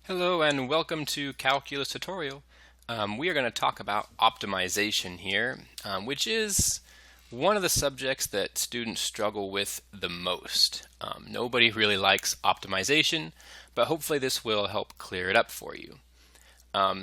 Hello and welcome to Calculus Tutorial. We are going to talk about optimization here, which is one of the subjects that students struggle with the most. Nobody really likes optimization, but hopefully this will help clear it up for you.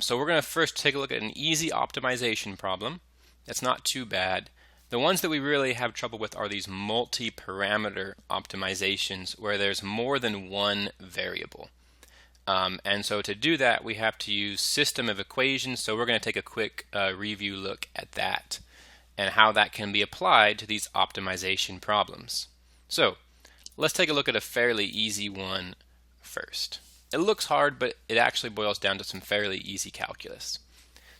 So we're going to first take a look at an easy optimization problem. That's not too bad. The ones that we really have trouble with are these multi-parameter optimizations where there's more than one variable. And so to do that, we have to use system of equations. So we're going to take a quick review look at that and how that can be applied to these optimization problems. So let's take a look at a fairly easy one first. It looks hard, but it actually boils down to some fairly easy calculus.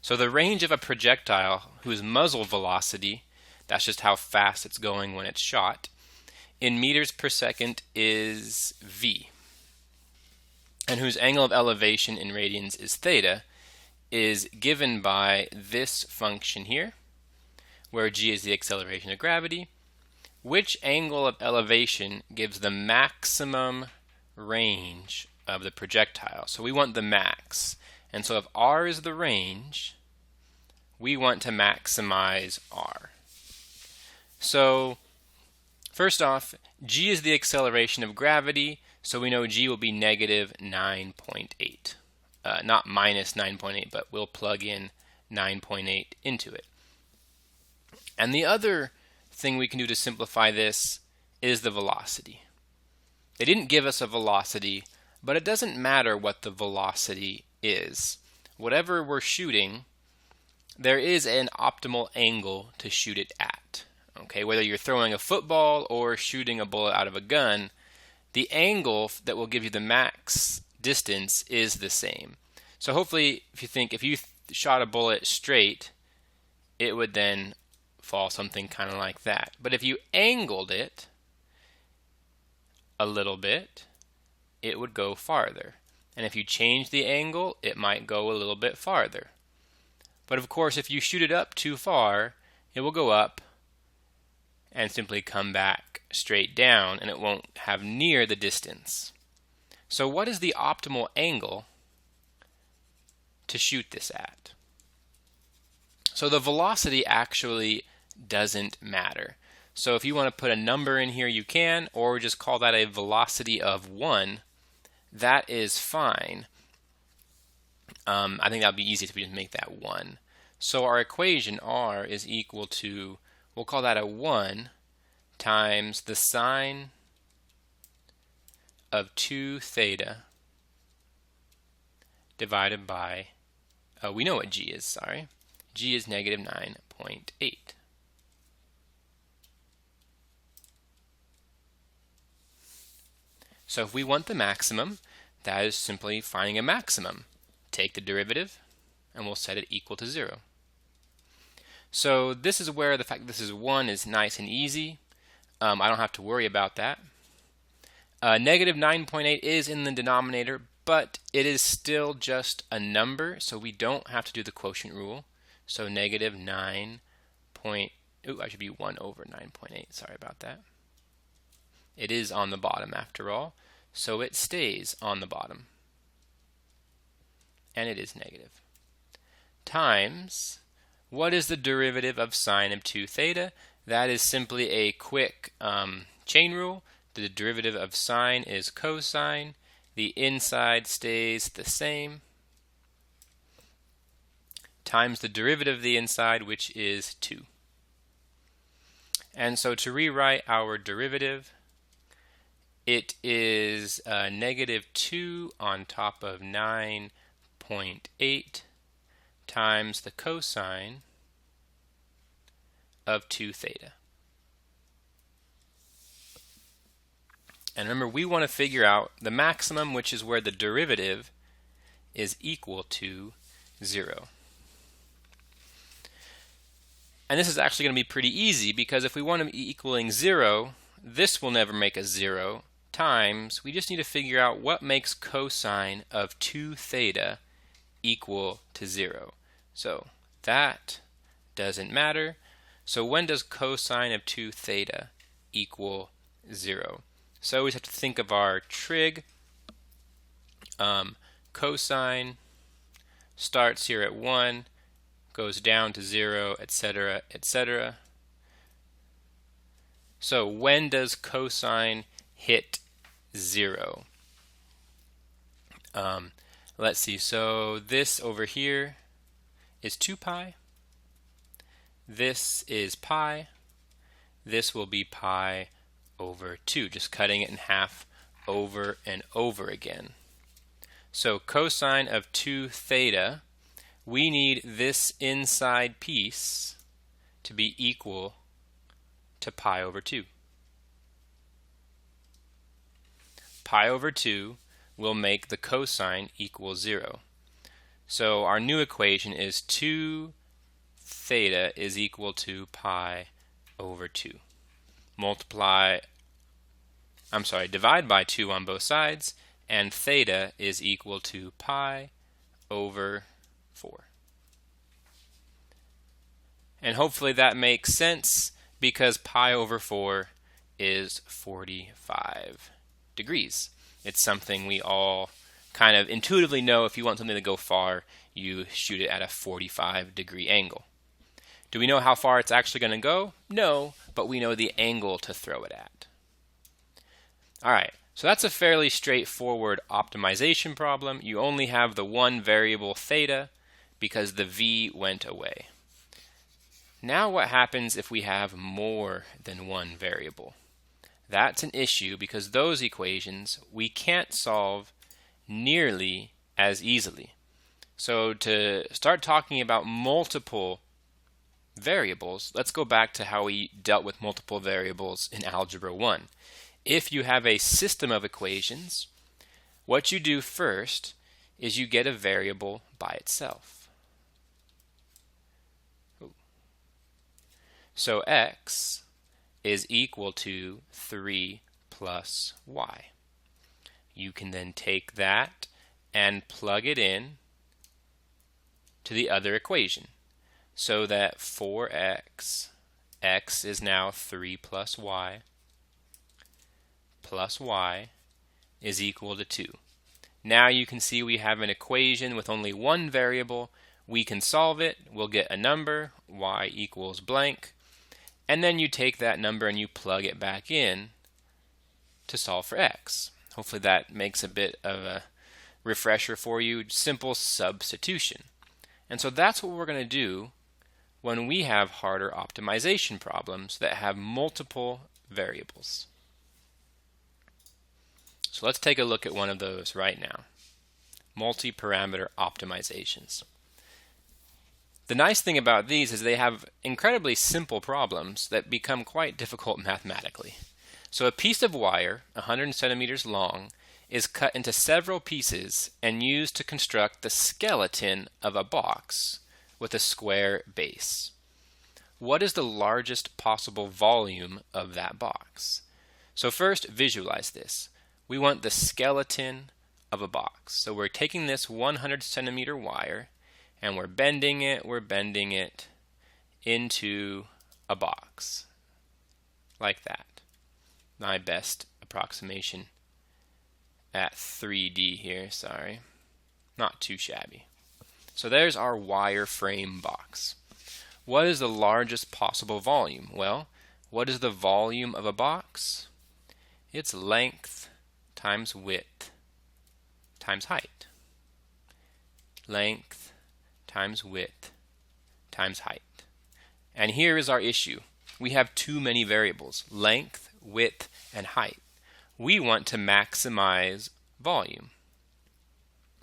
So the range of a projectile whose muzzle velocity, that's just how fast it's going when it's shot, in meters per second is v, and whose angle of elevation in radians is theta, is given by this function here, where g is the acceleration of gravity. Which angle of elevation gives the maximum range of the projectile? So we want the max. And so if r is the range, we want to maximize r. So first off, g is the acceleration of gravity, so we know g will be negative 9.8. Not minus 9.8, but we'll plug in 9.8 into it. And the other thing we can do to simplify this is the velocity. They didn't give us a velocity, but it doesn't matter what the velocity is. Whatever we're shooting, there is an optimal angle to shoot it at. Okay, whether you're throwing a football or shooting a bullet out of a gun, the angle that will give you the max distance is the same. So hopefully, if you shot a bullet straight, it would then fall something kind of like that. But if you angled it a little bit, it would go farther. And if you change the angle, it might go a little bit farther. But of course, if you shoot it up too far, it will go up and simply come back straight down, and it won't have near the distance. So what is the optimal angle to shoot this at? So the velocity actually doesn't matter. So if you want to put a number in here, you can, or just call that a velocity of 1. That is fine. I think that would be easy if we just make that 1. So our equation r is equal to, we'll call that a 1 times the sine of 2 theta divided by, we know what g is, sorry. G is negative 9.8. So if we want the maximum, that is simply finding a maximum. Take the derivative, and we'll set it equal to 0. So this is where the fact that this is 1 is nice and easy. I don't have to worry about that. Negative 9.8 is in the denominator, but it is still just a number, so we don't have to do the quotient rule. So negative 9 point, I should be 1 over 9.8, sorry about that. It is on the bottom after all, so it stays on the bottom. And it is negative. Times, what is the derivative of sine of 2 theta? That is simply a quick chain rule. The derivative of sine is cosine. The inside stays the same. Times the derivative of the inside, which is 2. And so to rewrite our derivative, it is negative 2 on top of 9.8 times the cosine of 2 theta. And remember, we want to figure out the maximum, which is where the derivative is equal to 0. And this is actually going to be pretty easy, because if we want to be equaling 0, this will never make a 0, times, we just need to figure out what makes cosine of 2 theta equal to 0. So that doesn't matter. So when does cosine of 2 theta equal 0? So we just have to think of our trig. cosine starts here at 1, goes down to 0, etc., etc. So when does cosine hit 0? Let's see, so this over here is 2 pi. This is pi. This will be pi over 2, just cutting it in half over and over again. So cosine of 2 theta, we need this inside piece to be equal to pi over 2. Pi over 2 will make the cosine equal 0. So our new equation is 2 theta is equal to pi over 2. Divide by 2 on both sides, and theta is equal to pi over 4. And hopefully that makes sense, because pi over 4 is 45 degrees. It's something we all kind of intuitively know. If you want something to go far, you shoot it at a 45-degree angle. Do we know how far it's actually going to go? No, but we know the angle to throw it at. All right, so that's a fairly straightforward optimization problem. You only have the one variable theta because the v went away. Now what happens if we have more than one variable? That's an issue because those equations we can't solve nearly as easily. So to start talking about multiple variables, let's go back to how we dealt with multiple variables in Algebra 1. If you have a system of equations, what you do first is you get a variable by itself. So x is equal to 3 plus y. You can then take that and plug it in to the other equation, so that 4x, x is now 3 plus y is equal to 2. Now you can see we have an equation with only one variable. We can solve it. We'll get a number, y equals blank. And then you take that number and you plug it back in to solve for x. Hopefully that makes a bit of a refresher for you. Simple substitution. And so that's what we're going to do when we have harder optimization problems that have multiple variables. So let's take a look at one of those right now. Multi-parameter optimizations. The nice thing about these is they have incredibly simple problems that become quite difficult mathematically. So a piece of wire, 100 centimeters long, is cut into several pieces and used to construct the skeleton of a box with a square base. What is the largest possible volume of that box? So first, visualize this. We want the skeleton of a box. So we're taking this 100 centimeter wire and we're bending it into a box, like that. My best approximation at 3D here, sorry. Not too shabby. So there's our wireframe box. What is the largest possible volume? Well, what is the volume of a box? It's length times width times height. Length times width times height. And here is our issue. We have too many variables, length, width, and height. We want to maximize volume.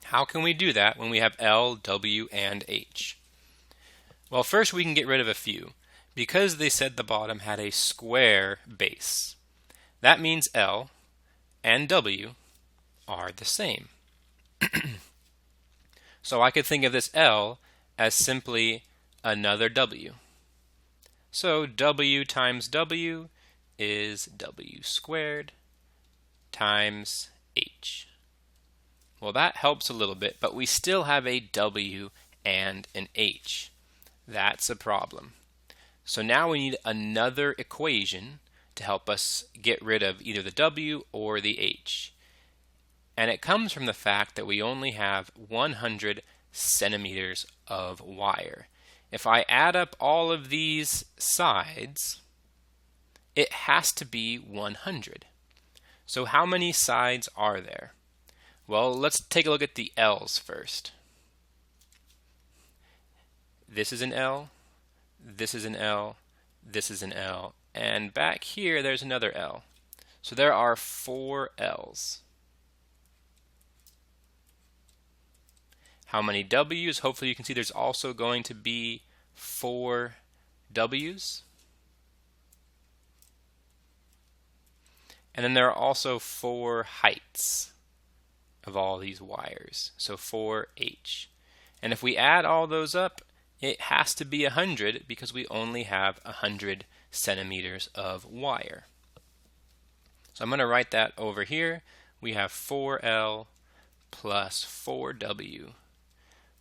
How can we do that when we have L, W, and H? Well, first we can get rid of a few. Because they said the bottom had a square base, that means L and W are the same. So I could think of this L as simply another W. So W times W is W squared times H. Well, that helps a little bit, but we still have a W and an H. That's a problem. So now we need another equation to help us get rid of either the W or the H. And it comes from the fact that we only have 100 centimeters of wire. If I add up all of these sides, it has to be 100. So how many sides are there? Well, let's take a look at the L's first. This is an L, this is an L, this is an L, and back here there's another L. So there are 4 L's. How many W's? Hopefully you can see there's also going to be 4 W's. And then there are also 4 heights of all these wires, so 4H. And if we add all those up, it has to be 100 because we only have 100 centimeters of wire. So I'm going to write that over here. We have 4L plus 4W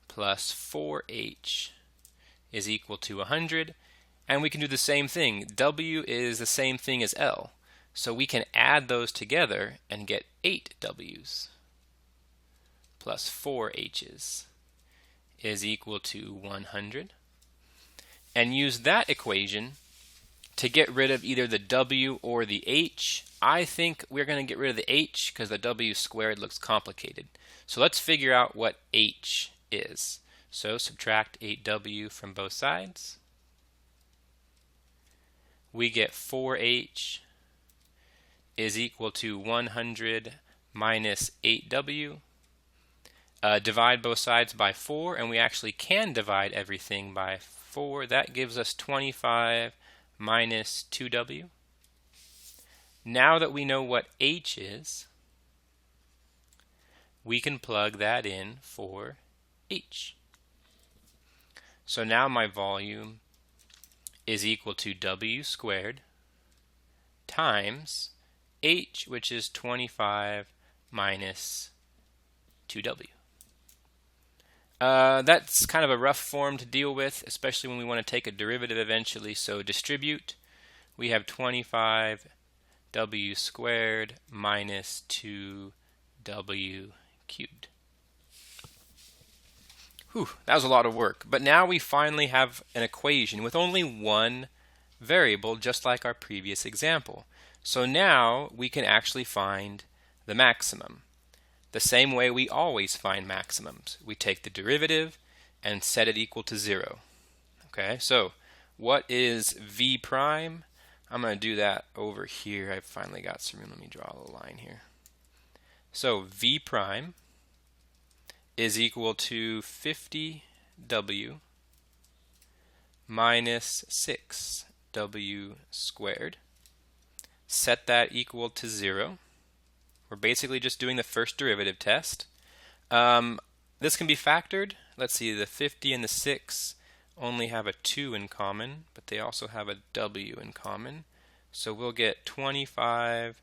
plus 4H is equal to 100. And we can do the same thing. W is the same thing as L. So we can add those together and get 8 W's plus 4 H's is equal to 100. And use that equation to get rid of either the W or the H. I think we're going to get rid of the H because the W squared looks complicated. So let's figure out what H is. So subtract 8W from both sides. We get 4H is equal to 100 minus 8W. Divide both sides by 4, and we actually can divide everything by 4. That gives us 25 minus 2W. Now that we know what H is, we can plug that in for H. So now my volume is equal to W squared times H, which is 25 minus 2W. That's kind of a rough form to deal with, especially when we want to take a derivative eventually. So distribute, we have 25W squared minus 2W cubed. Whew, that was a lot of work. But now we finally have an equation with only one variable, just like our previous example. So now we can actually find the maximum. The same way we always find maximums. We take the derivative and set it equal to 0. Okay, so what is V prime? I'm going to do that over here. I've finally got some room. Let me draw a line here. So V prime is equal to 50W minus 6W squared. Set that equal to 0. We're basically just doing the first derivative test. This can be factored. Let's see, the 50 and the 6 only have a 2 in common, but they also have a W in common. So we'll get 25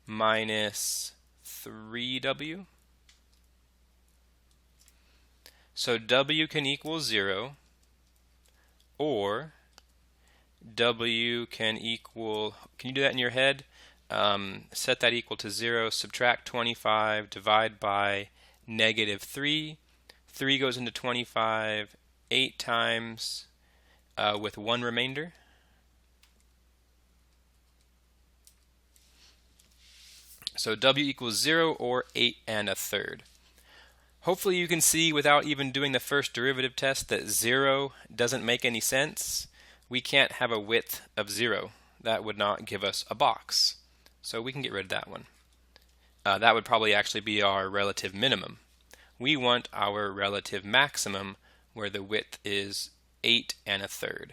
minus 3W. So W can equal 0, or W can equal, can you do that in your head? Set that equal to 0, subtract 25, divide by negative 3. 3 goes into 25 8 times with 1 remainder. So W equals 0 or 8 1/3. Hopefully you can see without even doing the first derivative test that 0 doesn't make any sense. We can't have a width of 0. That would not give us a box. So we can get rid of that one. That would probably actually be our relative minimum. We want our relative maximum where the width is 8 1/3.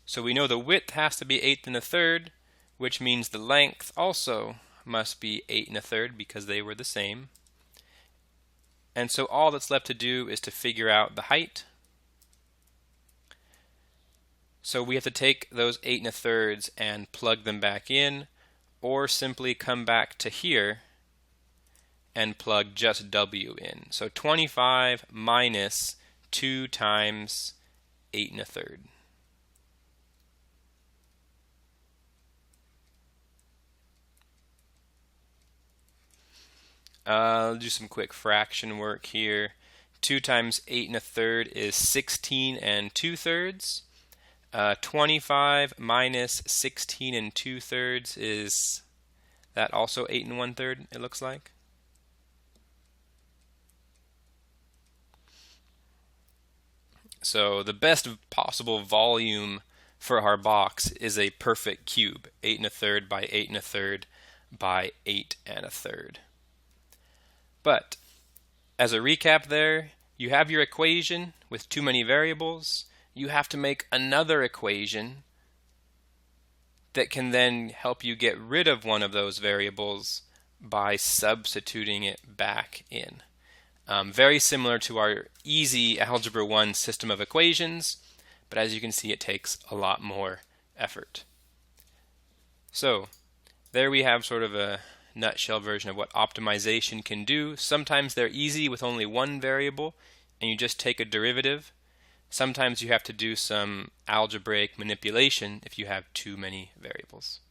So we know the width has to be 8 1/3, which means the length also must be 8 1/3 because they were the same. And so all that's left to do is to figure out the height. So we have to take those 8 1/3 and plug them back in, or simply come back to here and plug just W in. So 25 minus 2 times 8 1/3. I'll do some quick fraction work here. 2 times 8 1/3 is 16 2/3. 25 minus 16 2/3 is that also 8 1/3, it looks like. So the best possible volume for our box is a perfect cube, 8 1/3 by 8 1/3 by 8 1/3. But as a recap there, you have your equation with too many variables. You have to make another equation that can then help you get rid of one of those variables by substituting it back in. Very similar to our easy Algebra 1 system of equations, but as you can see, it takes a lot more effort. So there we have sort of a nutshell version of what optimization can do. Sometimes they're easy with only one variable and you just take a derivative. Sometimes you have to do some algebraic manipulation if you have too many variables.